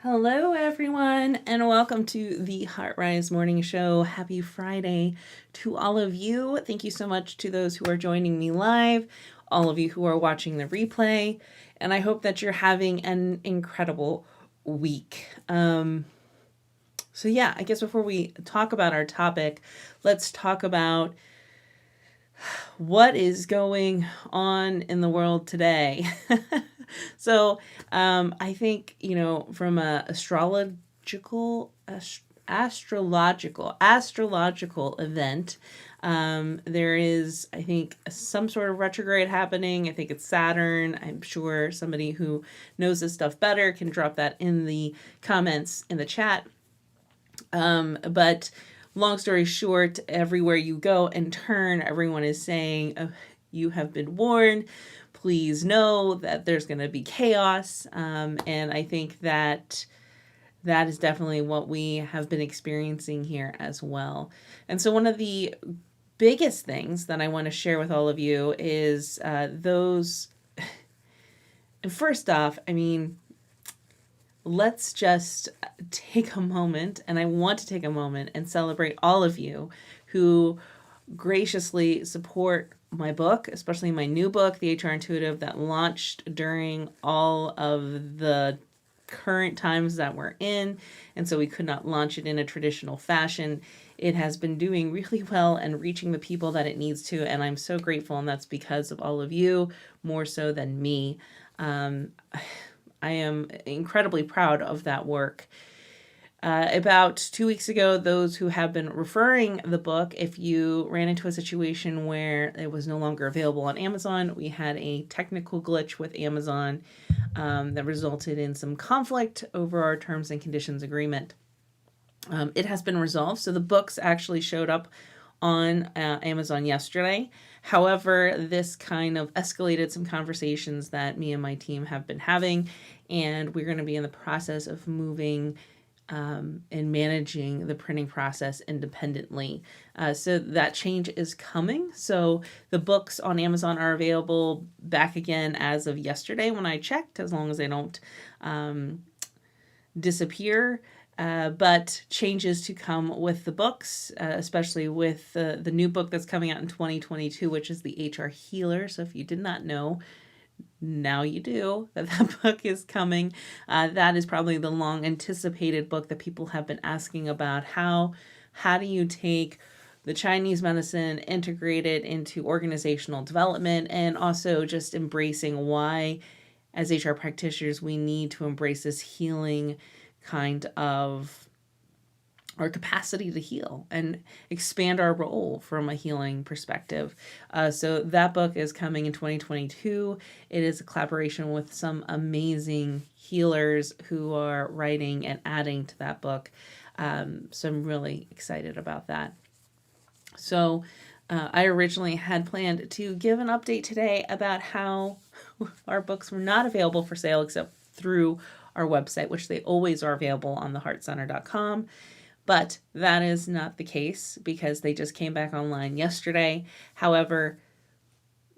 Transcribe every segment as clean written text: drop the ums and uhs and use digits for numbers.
Hello, everyone, and welcome to the HRart Rise Morning Show. Happy Friday to all of you. Thank you so much to those who are joining me live, all of you who are watching the replay, and I hope that you're having an incredible week. So yeah, I guess before we talk about our topic, let's talk about what is going on in the world today. So I think, from a astrological event, there is, I think, some sort of retrograde happening. I think it's Saturn. I'm sure somebody who knows this stuff better can drop that in the comments in the chat. But long story short, everywhere you go and turn, everyone is saying, oh, you have been warned. Please know that there's going to be chaos. And I think that is definitely what we have been experiencing here as well. And so one of the biggest things that I want to share with all of you is those. And first off, let's just take a moment, and I want to take a moment and celebrate all of you who graciously support my book, especially my new book, The HR Intuitive, that launched during all of the current times that we're in. And so we could not launch it in a traditional fashion. It has been doing really well and reaching the people that it needs to. And I'm so grateful. And that's because of all of you, more so than me. I am incredibly proud of that work. About 2 weeks ago, those who have been referring the book, if you ran into a situation where it was no longer available on Amazon, we had a technical glitch with Amazon that resulted in some conflict over our terms and conditions agreement. It has been resolved. So the books actually showed up on Amazon yesterday. However, this kind of escalated some conversations that me and my team have been having, and we're going to be in the process of moving and managing the printing process independently. So that change is coming. So the books on Amazon are available back again as of yesterday when I checked, as long as they don't disappear. But changes to come with the books, especially with the new book that's coming out in 2022, which is the HR Healer. So if you did not know, now you do, that book is coming. That is probably the long anticipated book that people have been asking about. How do you take the Chinese medicine, integrate it into organizational development, and also just embracing why, as HR practitioners, we need to embrace this healing kind of our capacity to heal and expand our role from a healing perspective. So that book is coming in 2022. It is a collaboration with some amazing healers who are writing and adding to that book. So I'm really excited about that. So I originally had planned to give an update today about how our books were not available for sale except through our website, which they always are available on theheartcenter.com. But that is not the case because they just came back online yesterday. However,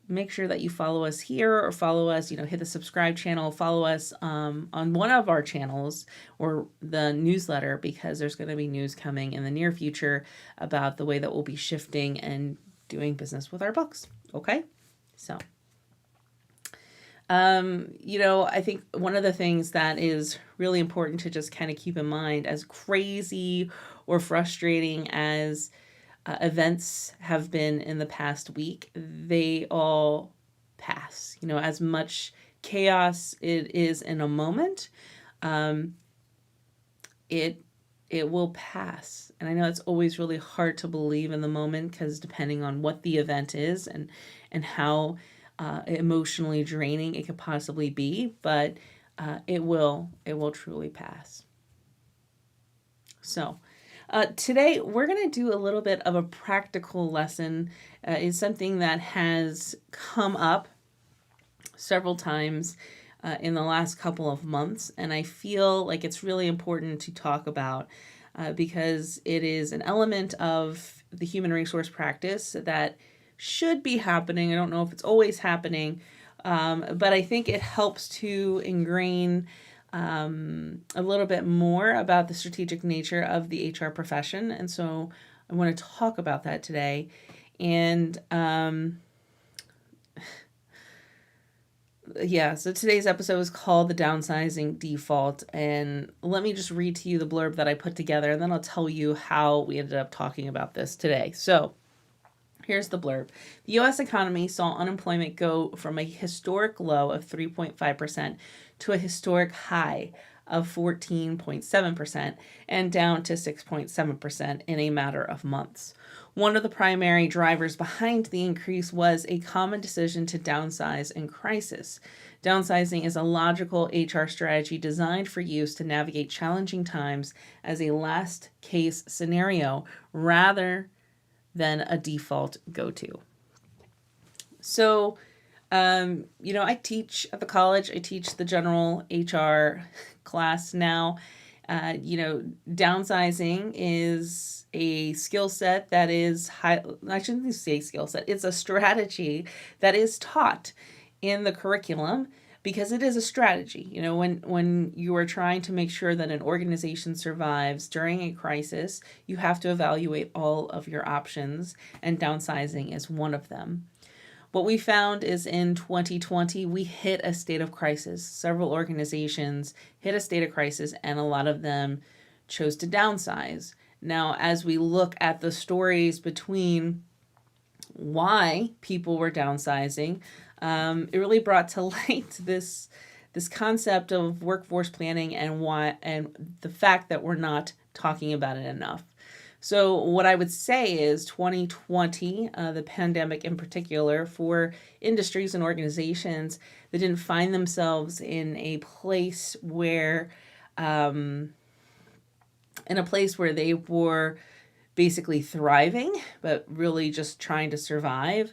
make sure that you follow us here or follow us, hit the subscribe channel, follow us on one of our channels or the newsletter, because there's going to be news coming in the near future about the way that we'll be shifting and doing business with our books. Okay? So I think one of the things that is really important to just kind of keep in mind, as crazy or frustrating as events have been in the past week, they all pass. As much chaos it is in a moment, it will pass. And I know it's always really hard to believe in the moment, because depending on what the event is and how emotionally draining it could possibly be, but it will truly pass. So today we're going to do a little bit of a practical lesson. It's something that has come up several times in the last couple of months, and I feel like it's really important to talk about because it is an element of the human resource practice that should be happening. I don't know if it's always happening, but I think it helps to ingrain a little bit more about the strategic nature of the HR profession. And so I want to talk about that today. And so today's episode is called The Downsizing Default. And let me just read to you the blurb that I put together, and then I'll tell you how we ended up talking about this today. So here's the blurb. The U.S. economy saw unemployment go from a historic low of 3.5% to a historic high of 14.7% and down to 6.7% in a matter of months. One of the primary drivers behind the increase was a common decision to downsize in crisis. Downsizing is a logical HR strategy designed for use to navigate challenging times as a last case scenario rather than a default go-to. So, I teach at the college. I teach the general HR class now. Downsizing is a skill set that is I shouldn't say skill set. It's a strategy that is taught in the curriculum because it is a strategy. When you are trying to make sure that an organization survives during a crisis, you have to evaluate all of your options, and downsizing is one of them. What we found is in 2020, we hit a state of crisis. Several organizations hit a state of crisis, and a lot of them chose to downsize. Now, as we look at the stories between why people were downsizing, it really brought to light this concept of workforce planning and the fact that we're not talking about it enough. So what I would say is 2020, the pandemic in particular, for industries and organizations that didn't find themselves in a place where they were basically thriving, but really just trying to survive.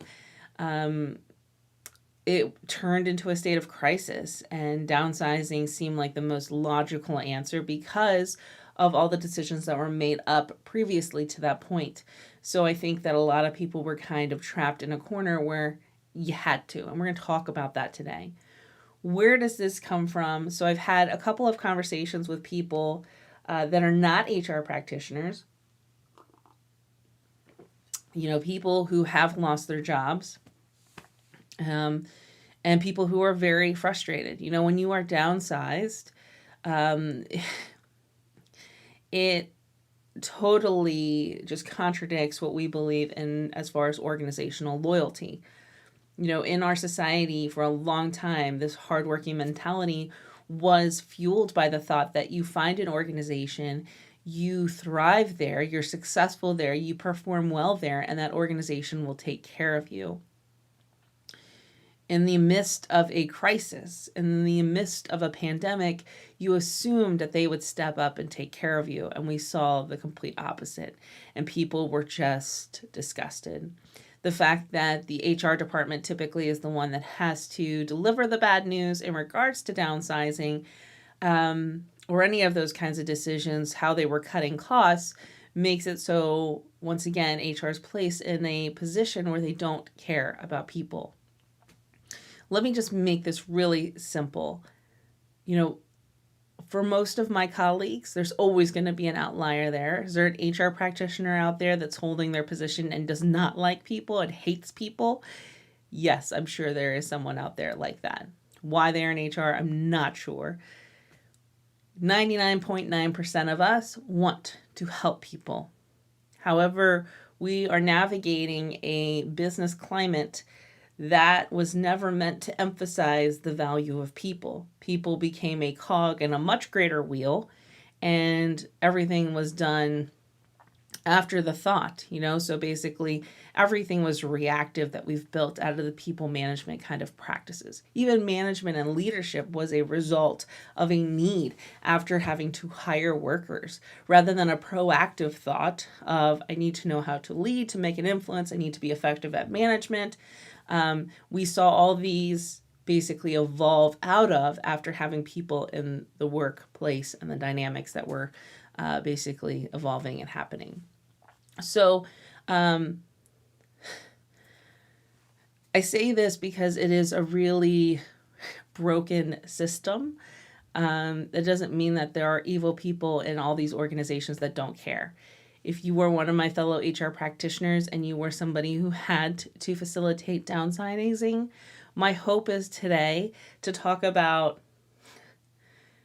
It turned into a state of crisis, and downsizing seemed like the most logical answer because of all the decisions that were made up previously to that point. So I think that a lot of people were kind of trapped in a corner where you had to, and we're going to talk about that today. Where does this come from? So I've had a couple of conversations with people that are not HR practitioners, people who have lost their jobs, and people who are very frustrated. When you are downsized, it totally just contradicts what we believe in as far as organizational loyalty. In our society for a long time, this hardworking mentality was fueled by the thought that you find an organization, you thrive there, you're successful there, you perform well there, and that organization will take care of you. In the midst of a crisis, in the midst of a pandemic, you assumed that they would step up and take care of you. And we saw the complete opposite. And people were just disgusted. The fact that the HR department typically is the one that has to deliver the bad news in regards to downsizing, or any of those kinds of decisions, how they were cutting costs, makes it so, once again, HR is placed in a position where they don't care about people. Let me just make this really simple. For most of my colleagues, there's always going to be an outlier there. Is there an HR practitioner out there that's holding their position and does not like people and hates people? Yes, I'm sure there is someone out there like that. Why they're in HR, I'm not sure. 99.9% of us want to help people. However, we are navigating a business climate that was never meant to emphasize the value of people. People became a cog in a much greater wheel, and everything was done after the thought, So basically, everything was reactive that we've built out of the people management kind of practices. Even management and leadership was a result of a need after having to hire workers, rather than a proactive thought of, I need to know how to lead, to make an influence, I need to be effective at management. We saw all these basically evolve out of after having people in the workplace and the dynamics that were basically evolving and happening. So I say this because it is a really broken system. That doesn't mean that there are evil people in all these organizations that don't care. If you were one of my fellow HR practitioners and you were somebody who had to facilitate downsizing, my hope is today to talk about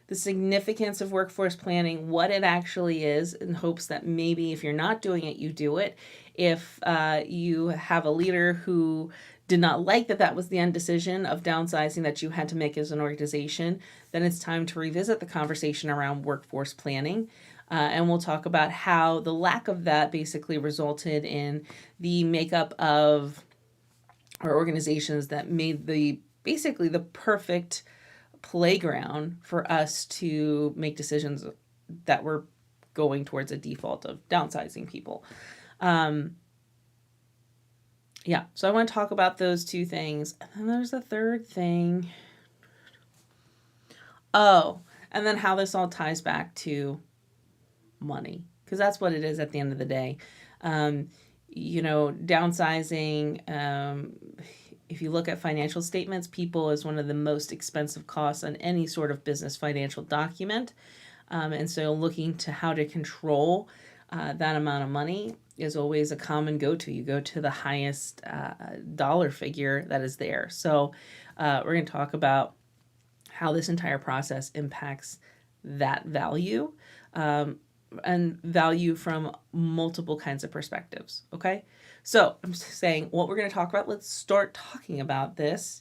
the significance of workforce planning, what it actually is, in hopes that maybe if you're not doing it, you do it. If you have a leader who did not like that was the end decision of downsizing that you had to make as an organization, then it's time to revisit the conversation around workforce planning. And we'll talk about how the lack of that basically resulted in the makeup of our organizations that made basically the perfect playground for us to make decisions that were going towards a default of downsizing people. So I want to talk about those two things. And then there's the third thing. Oh, and then how this all ties back to money, because that's what it is at the end of the day. Downsizing, if you look at financial statements, people is one of the most expensive costs on any sort of business financial document. And so looking to how to control that amount of money is always a common go-to. You go to the highest dollar figure that is there. So we're going to talk about how this entire process impacts that value, and value from multiple kinds of perspectives. Okay. So I'm saying what we're going to talk about. Let's start talking about this.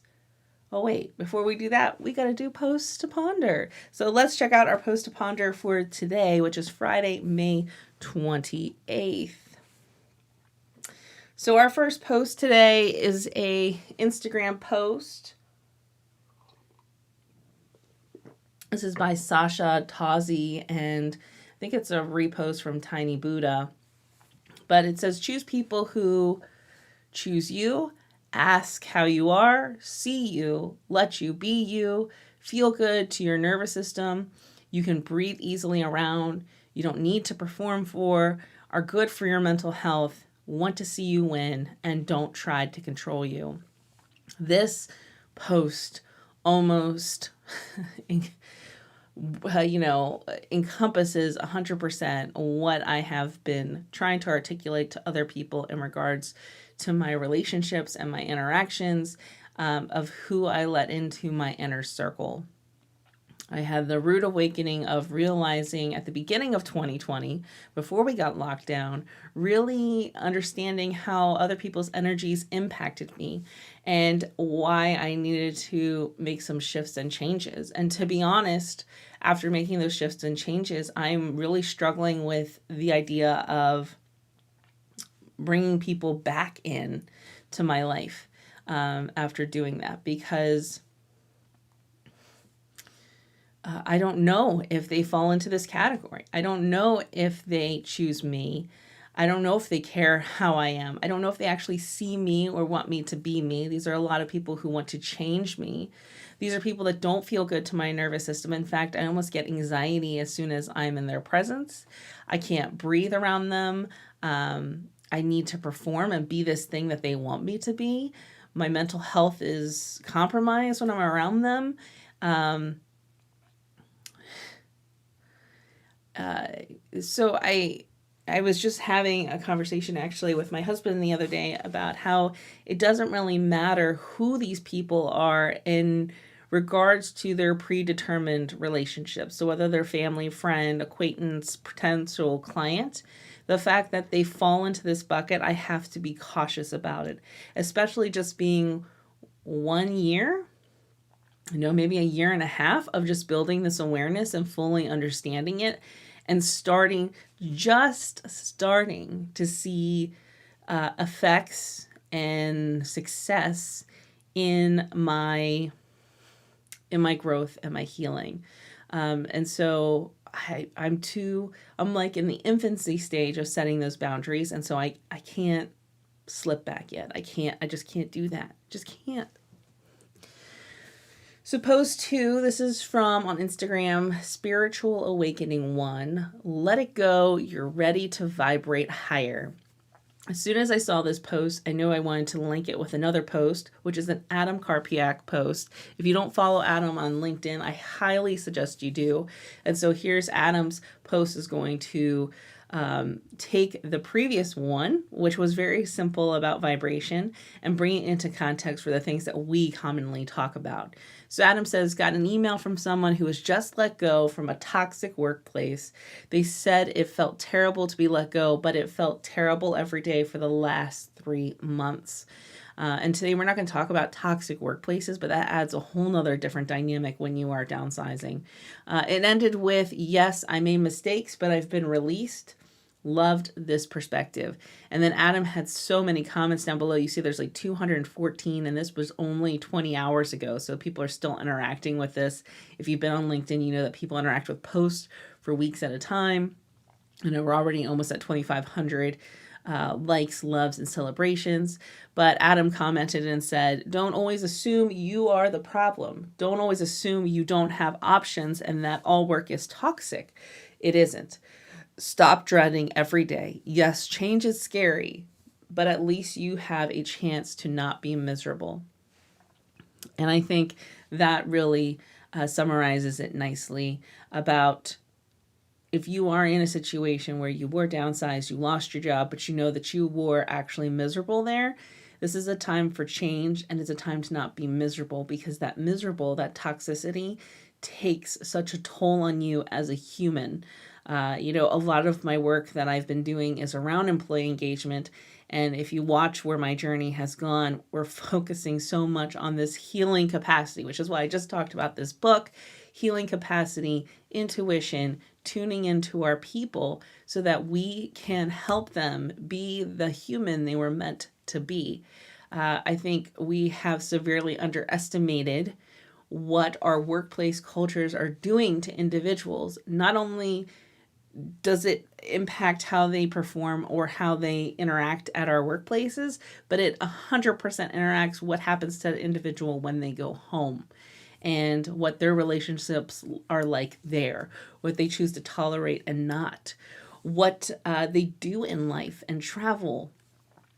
Oh, wait, before we do that, we got to do posts to ponder. So let's check out our post to ponder for today, which is Friday, May 28th. So our first post today is a Instagram post. This is by Sasha Tazi, and I think it's a repost from Tiny Buddha. But it says, choose people who choose you, ask how you are, see you, let you be you, feel good to your nervous system. You can breathe easily around. You don't need to perform for, are good for your mental health, want to see you win, and don't try to control you. This post almost encompasses 100% what I have been trying to articulate to other people in regards to my relationships and my interactions, of who I let into my inner circle. I had the rude awakening of realizing at the beginning of 2020, before we got locked down, really understanding how other people's energies impacted me and why I needed to make some shifts and changes. And to be honest, after making those shifts and changes, I'm really struggling with the idea of bringing people back in to my life after doing that, because I don't know if they fall into this category. I don't know if they choose me. I don't know if they care how I am. I don't know if they actually see me or want me to be me. These are a lot of people who want to change me. These are people that don't feel good to my nervous system. In fact, I almost get anxiety as soon as I'm in their presence. I can't breathe around them. I need to perform and be this thing that they want me to be. My mental health is compromised when I'm around them. So I was just having a conversation actually with my husband the other day about how it doesn't really matter who these people are in regards to their predetermined relationships. So whether they're family, friend, acquaintance, potential client, the fact that they fall into this bucket, I have to be cautious about it, especially just being 1 year, maybe a year and a half of just building this awareness and fully understanding it, and starting to see effects and success in my growth and my healing. And so I'm like in the infancy stage of setting those boundaries. And so I can't slip back yet. I just can't do that. Just can't. So post 2, this is from on Instagram, Spiritual Awakening 1. Let it go. You're ready to vibrate higher. As soon as I saw this post, I knew I wanted to link it with another post, which is an Adam Karpiak post. If you don't follow Adam on LinkedIn, I highly suggest you do. And so here's Adam's post is going to take the previous one, which was very simple about vibration, and bring it into context for the things that we commonly talk about. So Adam says, got an email from someone who was just let go from a toxic workplace. They said it felt terrible to be let go, but it felt terrible every day for the last 3 months. And today we're not going to talk about toxic workplaces, but that adds a whole nother different dynamic when you are downsizing. It ended with, yes, I made mistakes, but I've been released. Loved this perspective. And then Adam had so many comments down below. You see there's like 214, and this was only 20 hours ago. So people are still interacting with this. If you've been on LinkedIn, you know that people interact with posts for weeks at a time. I know we're already almost at 2,500 likes, loves, and celebrations. But Adam commented and said, don't always assume you are the problem. Don't always assume you don't have options and that all work is toxic. It isn't. Stop dreading every day. Yes, change is scary, but at least you have a chance to not be miserable. And I think that really summarizes it nicely about if you are in a situation where you were downsized, you lost your job, but you know that you were actually miserable there, this is a time for change, and it's a time to not be miserable, because that toxicity takes such a toll on you as a human. A lot of my work that I've been doing is around employee engagement. And if you watch where my journey has gone, we're focusing so much on this healing capacity, which is why I just talked about this book, healing capacity, intuition, tuning into our people so that we can help them be the human they were meant to be. I think we have severely underestimated what our workplace cultures are doing to individuals. Not only does it impact how they perform or how they interact at our workplaces, but it 100% interacts what happens to the individual when they go home and what their relationships are like there, what they choose to tolerate and not, what they do in life and travel.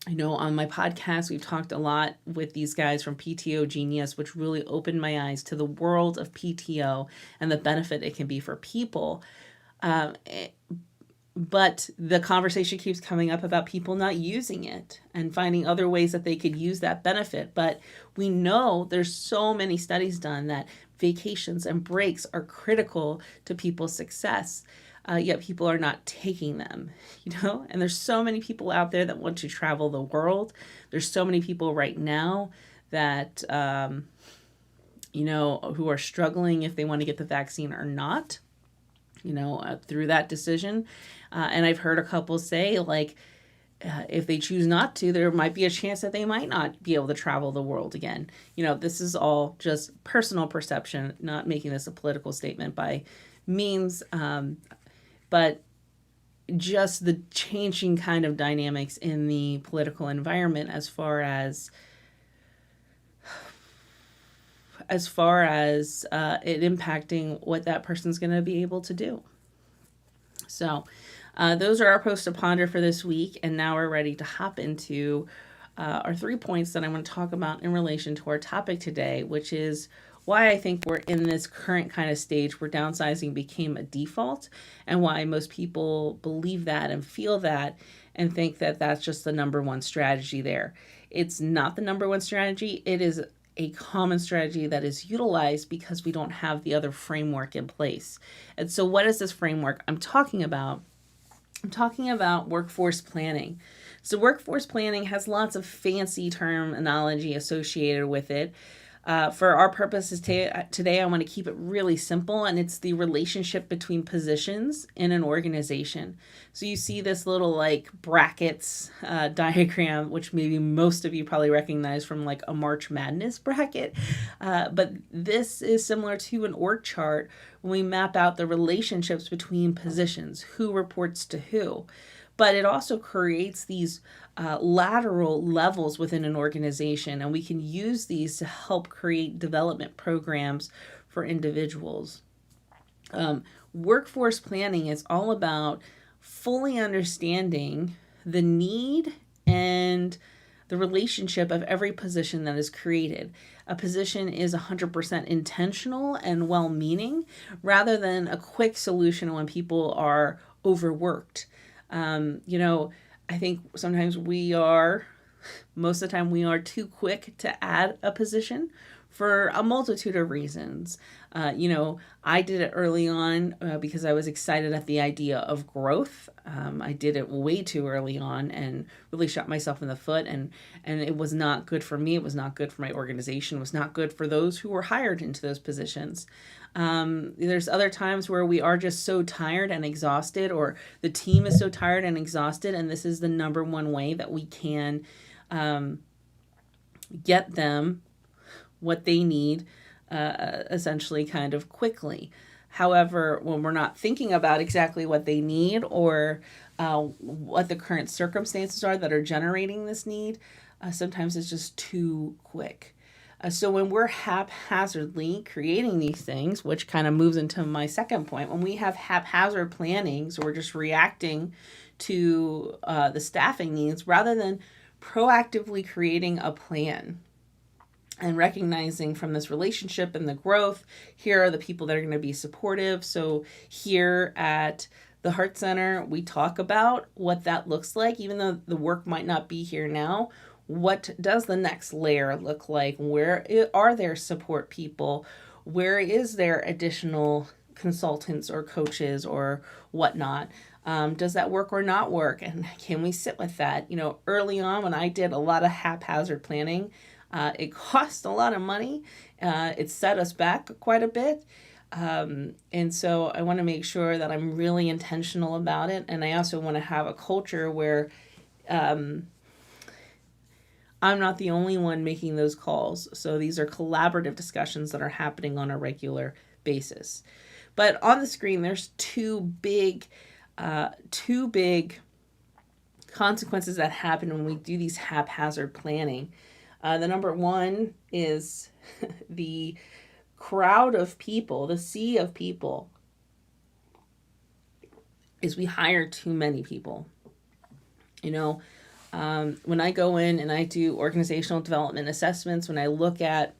On my podcast, we've talked a lot with these guys from PTO Genius, which really opened my eyes to the world of PTO and the benefit it can be for people. But the conversation keeps coming up about people not using it and finding other ways that they could use that benefit. But we know there's so many studies done that vacations and breaks are critical to people's success. Yet people are not taking them, and there's so many people out there that want to travel the world. There's so many people right now that, who are struggling if they want to get the vaccine or not. Through that decision. And I've heard a couple say, if they choose not to, there might be a chance that they might not be able to travel the world again. This is all just personal perception, not making this a political statement by means, but just the changing kind of dynamics in the political environment as far as it impacting what that person's going to be able to do. So those are our posts to ponder for this week. And now we're ready to hop into our 3 points that I want to talk about in relation to our topic today, which is why I think we're in this current kind of stage where downsizing became a default, and why most people believe that and feel that and think that that's just the number one strategy there. It's not the number one strategy. It is a common strategy that is utilized because we don't have the other framework in place. And so what is this framework I'm talking about? I'm talking about workforce planning. So workforce planning has lots of fancy terminology associated with it. For our purposes today, I want to keep it really simple, and it's the relationship between positions in an organization. So you see this little brackets diagram, which maybe most of you probably recognize from a March Madness bracket. But this is similar to an org chart when we map out the relationships between positions, who reports to who. But it also creates these lateral levels within an organization, and we can use these to help create development programs for individuals. Workforce planning is all about fully understanding the need and the relationship of every position that is created. A position is 100% intentional and well-meaning rather than a quick solution when people are overworked. I think sometimes most of the time we are too quick to add a position for a multitude of reasons. I did it early on because I was excited at the idea of growth. I did it way too early on and really shot myself in the foot, and it was not good for me. It was not good for my organization. It was not good for those who were hired into those positions. There's other times where we are just so tired and exhausted, or the team is so tired and exhausted, and this is the number one way that we can get them what they need, essentially kind of quickly. However, when we're not thinking about exactly what they need or what the current circumstances are that are generating this need, sometimes it's just too quick. So when we're haphazardly creating these things, which kind of moves into my second point, when we have haphazard planning, so we're just reacting to the staffing needs rather than proactively creating a plan and recognizing from this relationship and the growth, here are the people that are going to be supportive. So here at the Heart Center, we talk about what that looks like, even though the work might not be here now. What does the next layer look like? Where are there support people? Where is there additional consultants or coaches or whatnot? Does that work or not work? And can we sit with that? Early on when I did a lot of haphazard planning, it cost a lot of money. It set us back quite a bit. And so I want to make sure that I'm really intentional about it. And I also want to have a culture where I'm not the only one making those calls. So these are collaborative discussions that are happening on a regular basis. But on the screen, there's two big consequences that happen when we do these haphazard planning. The number one is the crowd of people, the sea of people, is we hire too many people. When I go in and I do organizational development assessments, when I look at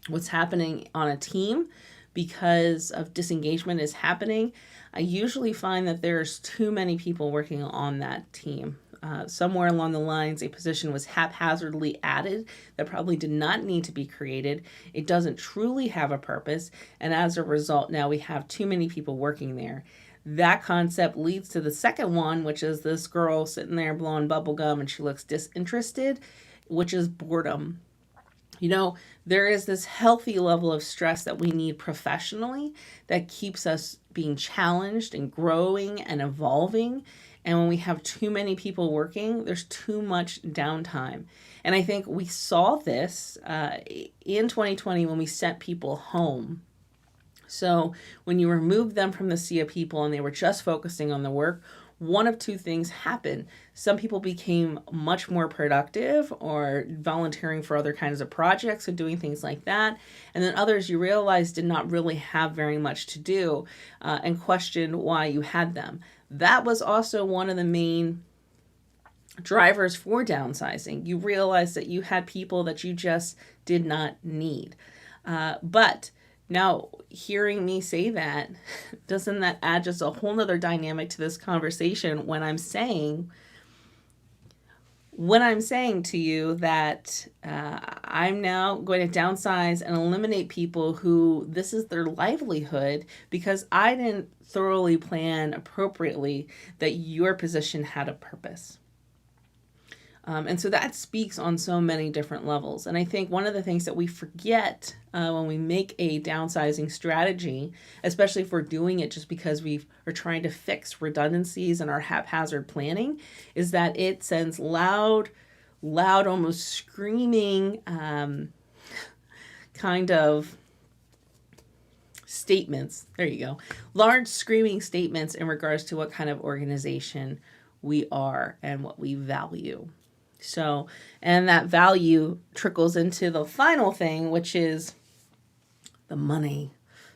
what's happening on a team because of disengagement is happening, I usually find that there's too many people working on that team. Somewhere along the lines, a position was haphazardly added that probably did not need to be created. It doesn't truly have a purpose. And as a result, now we have too many people working there. That concept leads to the second one, which is this girl sitting there blowing bubble gum and she looks disinterested, which is boredom. There is this healthy level of stress that we need professionally that keeps us being challenged and growing and evolving. And when we have too many people working, there's too much downtime. And I think we saw this in 2020 when we sent people home. So when you removed them from the sea of people and they were just focusing on the work, one of two things happened. Some people became much more productive or volunteering for other kinds of projects and doing things like that. And then others you realized did not really have very much to do and questioned why you had them. That was also one of the main drivers for downsizing. You realized that you had people that you just did not need. But now, hearing me say that, doesn't that add just a whole nother dynamic to this conversation when I'm saying to you that I'm now going to downsize and eliminate people who this is their livelihood because I didn't thoroughly plan appropriately that your position had a purpose. And so that speaks on so many different levels. And I think one of the things that we forget when we make a downsizing strategy, especially if we're doing it just because we are trying to fix redundancies in our haphazard planning, is that it sends loud, almost screaming kind of statements. There you go. Large screaming statements in regards to what kind of organization we are and what we value. So, and that value trickles into the final thing, which is the money.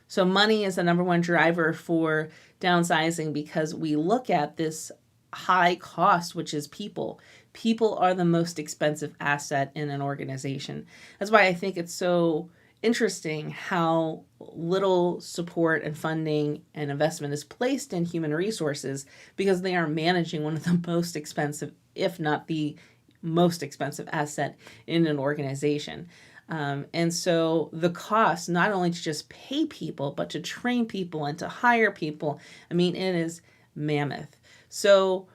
So money is the number one driver for downsizing because we look at this high cost, which is people. People are the most expensive asset in an organization. That's why I think it's so interesting how little support and funding and investment is placed in human resources, because they are managing one of the most expensive, if not the most expensive asset in an organization. And so the cost, not only to just pay people, but to train people and to hire people, I mean, it is mammoth. So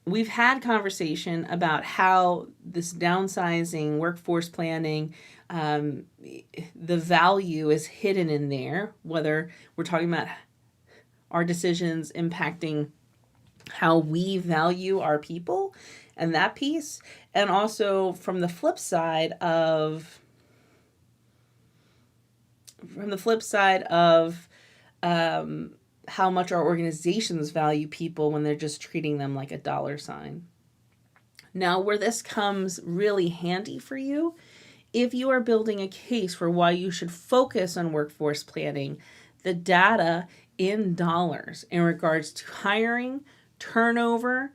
we've had conversation about how this downsizing, workforce planning, the value is hidden in there, whether we're talking about our decisions impacting how we value our people and that piece, and also from the flip side of how much our organizations value people when they're just treating them like a dollar sign. Now, where this comes really handy for you, if you are building a case for why you should focus on workforce planning, the data in dollars in regards to hiring, turnover,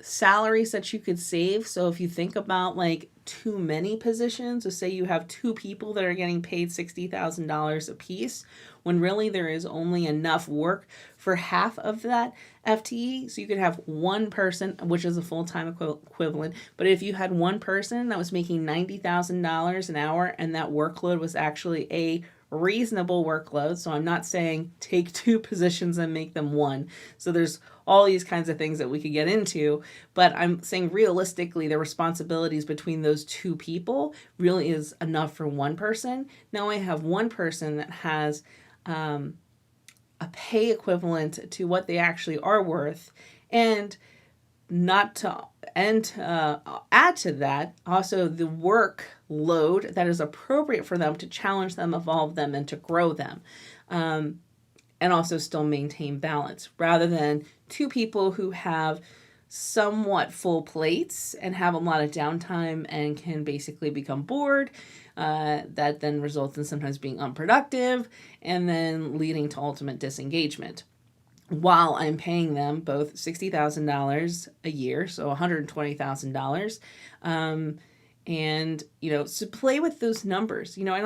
salaries that you could save. So if you think about like too many positions, so say you have 2 people that are getting paid $60,000 a piece, when really there is only enough work for half of that FTE. So you could have one person, which is a full-time equivalent, but if you had one person that was making $90,000 an hour and that workload was actually a reasonable workload. So I'm not saying take 2 positions and make them 1. So there's all these kinds of things that we could get into, but I'm saying realistically, the responsibilities between those 2 people really is enough for one person. Now I have one person that has a pay equivalent to what they actually are worth, and add to that also the workload that is appropriate for them to challenge them, evolve them, and to grow them, and also still maintain balance, rather than 2 people who have somewhat full plates and have a lot of downtime and can basically become bored. That then results in sometimes being unproductive and then leading to ultimate disengagement, while I'm paying them both $60,000 a year, so $120,000. And, so play with those numbers. I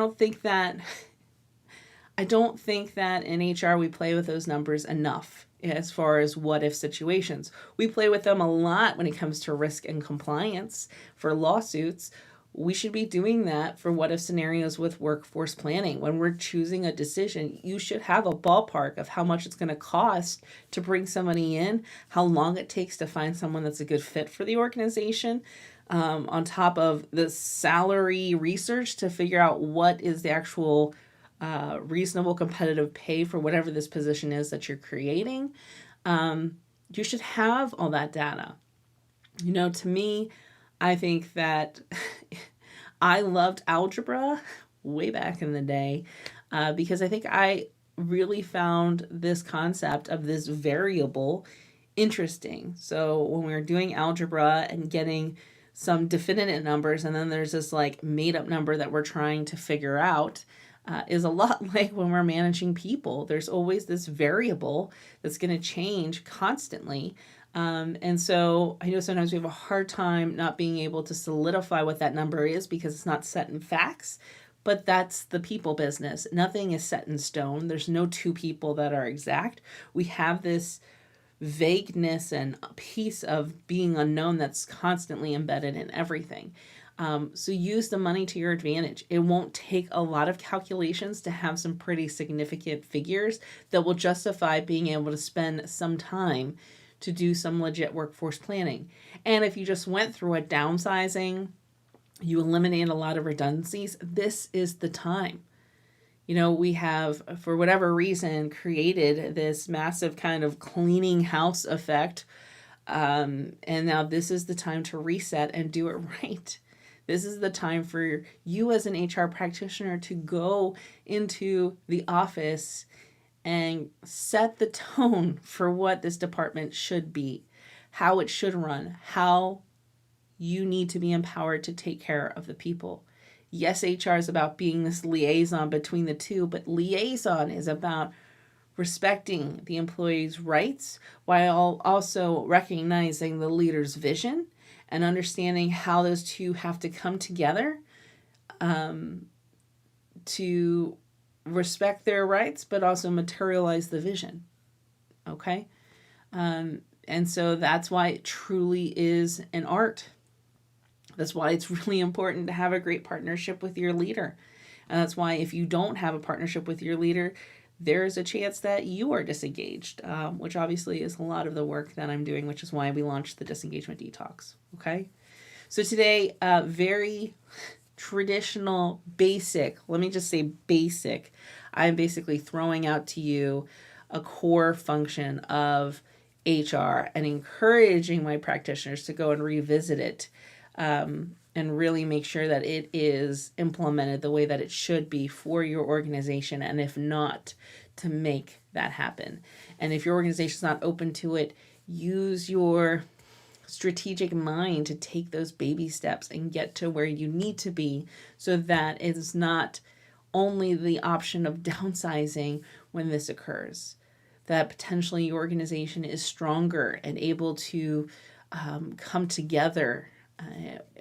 don't think that in HR we play with those numbers enough as far as what if situations. We play with them a lot when it comes to risk and compliance for lawsuits. We should be doing that for what if scenarios with workforce planning. When we're choosing a decision, you should have a ballpark of how much it's going to cost to bring somebody in, how long it takes to find someone that's a good fit for the organization, on top of the salary research to figure out what is the actual reasonable competitive pay for whatever this position is that you're creating. You should have all that data. To me, I think that I loved algebra way back in the day, because I think I really found this concept of this variable interesting. So when we were doing algebra and getting some definite numbers, and then there's this like made up number that we're trying to figure out, is a lot like when we're managing people. There's always this variable that's going to change constantly. And so I know sometimes we have a hard time not being able to solidify what that number is because it's not set in facts, but that's the people business. Nothing is set in stone. There's no 2 people that are exact. We have this vagueness and a piece of being unknown that's constantly embedded in everything. So use the money to your advantage. It won't take a lot of calculations to have some pretty significant figures that will justify being able to spend some time to do some legit workforce planning. And if you just went through a downsizing, you eliminate a lot of redundancies, this is the time. We have, for whatever reason, created this massive kind of cleaning house effect. And now this is the time to reset and do it right. This is the time for you as an HR practitioner to go into the office and set the tone for what this department should be, how it should run, how you need to be empowered to take care of the people. Yes, HR is about being this liaison between the 2, but liaison is about respecting the employee's rights while also recognizing the leader's vision and understanding how those two have to come together to respect their rights, but also materialize the vision. Okay? And so that's why it truly is an art. That's why it's really important to have a great partnership with your leader. And that's why if you don't have a partnership with your leader, there's a chance that you are disengaged, which obviously is a lot of the work that I'm doing, which is why we launched the Disengagement Detox. Okay? So today, very traditional, basic, let me just say basic. I'm basically throwing out to you a core function of HR and encouraging my practitioners to go and revisit it and really make sure that it is implemented the way that it should be for your organization. And if not, to make that happen. And if your organization is not open to it, use your strategic mind to take those baby steps and get to where you need to be so that it's not only the option of downsizing when this occurs, that potentially your organization is stronger and able to come together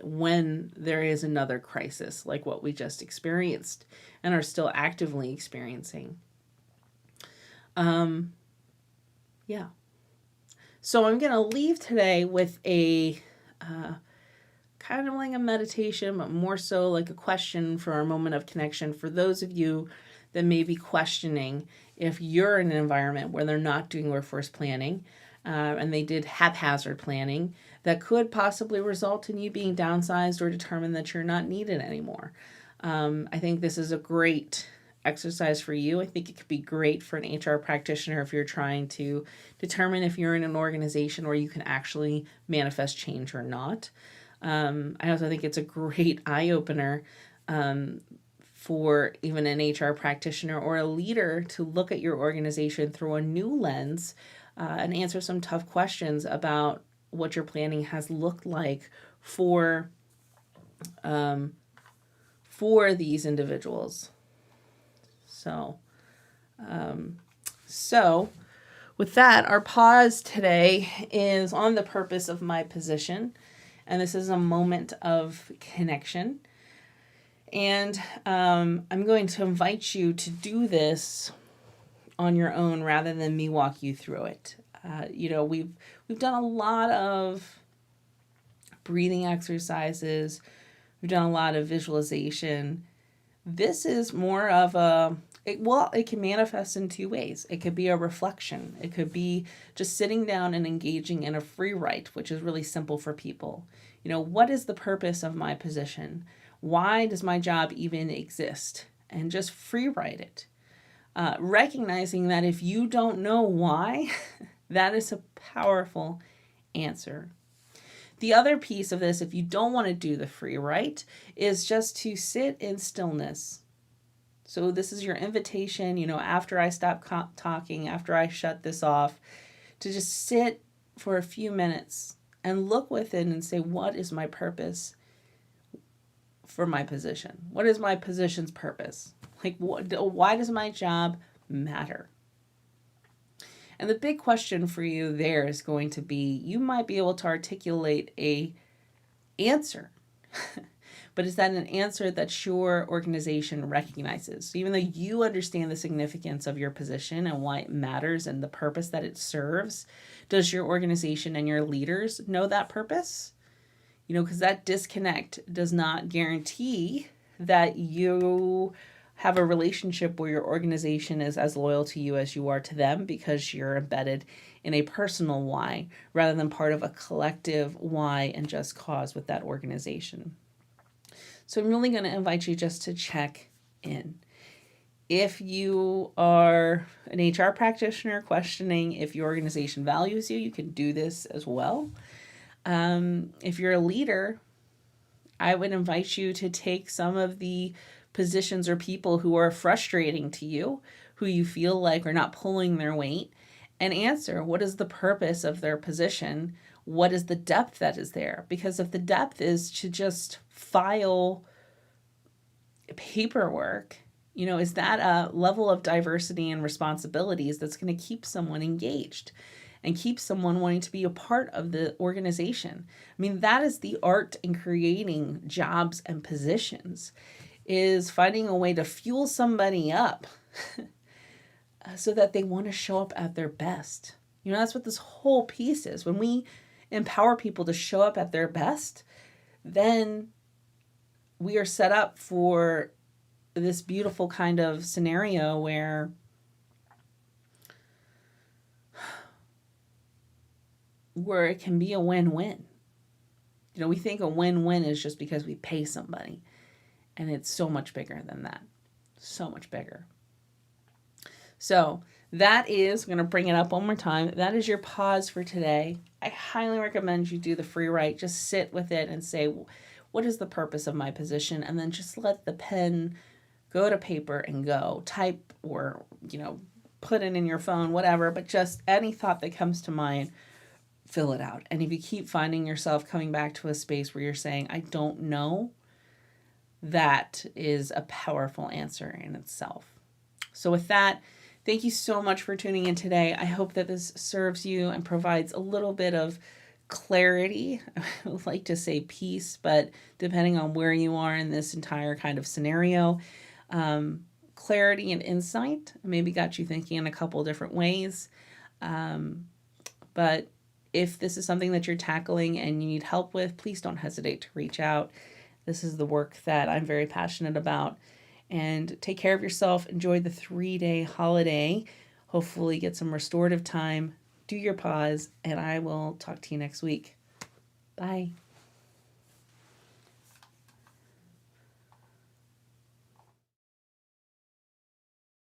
when there is another crisis like what we just experienced and are still actively experiencing. Yeah. So I'm going to leave today with a kind of like a meditation, but more so like a question for our moment of connection for those of you that may be questioning if you're in an environment where they're not doing workforce planning and they did haphazard planning that could possibly result in you being downsized or determine that you're not needed anymore. I think this is a great exercise for you. I think it could be great for an HR practitioner if you're trying to determine if you're in an organization where you can actually manifest change or not. I also think it's a great eye-opener for even an HR practitioner or a leader to look at your organization through a new lens and answer some tough questions about what your planning has looked like for these individuals. So with that, our pause today is on the purpose of my position, and this is a moment of connection. And I'm going to invite you to do this on your own rather than me walk you through it. We've done a lot of breathing exercises. We've done a lot of visualization. This is more of it can manifest in two ways. It could be a reflection. It could be just sitting down and engaging in a free write, which is really simple for people. What is the purpose of my position? Why does my job even exist? And just free write it. Recognizing that if you don't know why, that is a powerful answer. The other piece of this, if you don't want to do the free write, is just to sit in stillness. So this is your invitation, after I stop talking, after I shut this off, to just sit for a few minutes and look within and say, what is my purpose for my position? What is my position's purpose? Why does my job matter? And the big question for you there is going to be, you might be able to articulate a answer, but is that an answer that your organization recognizes? So even though you understand the significance of your position and why it matters and the purpose that it serves, does your organization and your leaders know that purpose? Because that disconnect does not guarantee that you have a relationship where your organization is as loyal to you as you are to them, because you're embedded in a personal why rather than part of a collective why and just cause with that organization. So I'm really going to invite you just to check in. If you are an HR practitioner questioning if your organization values you, you can do this as well. If you're a leader, I would invite you to take some of the positions or people who are frustrating to you, who you feel like are not pulling their weight, and answer, what is the purpose of their position? What is the depth that is there? Because if the depth is to just file paperwork, Is that a level of diversity and responsibilities that's going to keep someone engaged and keep someone wanting to be a part of the organization? I mean, that is the art in creating jobs and positions, is finding a way to fuel somebody up so that they want to show up at their best. That's what this whole piece is. When we empower people to show up at their best, then we are set up for this beautiful kind of scenario where it can be a win-win. We think a win-win is just because we pay somebody, and it's so much bigger than that. So much bigger. So that is, I'm going to bring it up one more time. That is your pause for today. I highly recommend you do the free write. Just sit with it and say, what is the purpose of my position? And then just let the pen go to paper and go. Type or, put it in your phone, whatever. But just any thought that comes to mind, fill it out. And if you keep finding yourself coming back to a space where you're saying, I don't know, that is a powerful answer in itself. So with that, thank you so much for tuning in today. I hope that this serves you and provides a little bit of clarity. I would like to say peace, but depending on where you are in this entire kind of scenario, clarity and insight maybe got you thinking in a couple different ways. But if this is something that you're tackling and you need help with, please don't hesitate to reach out. This is the work that I'm very passionate about. And take care of yourself. Enjoy the 3-day holiday. Hopefully get some restorative time. Do your pause, and I will talk to you next week. Bye.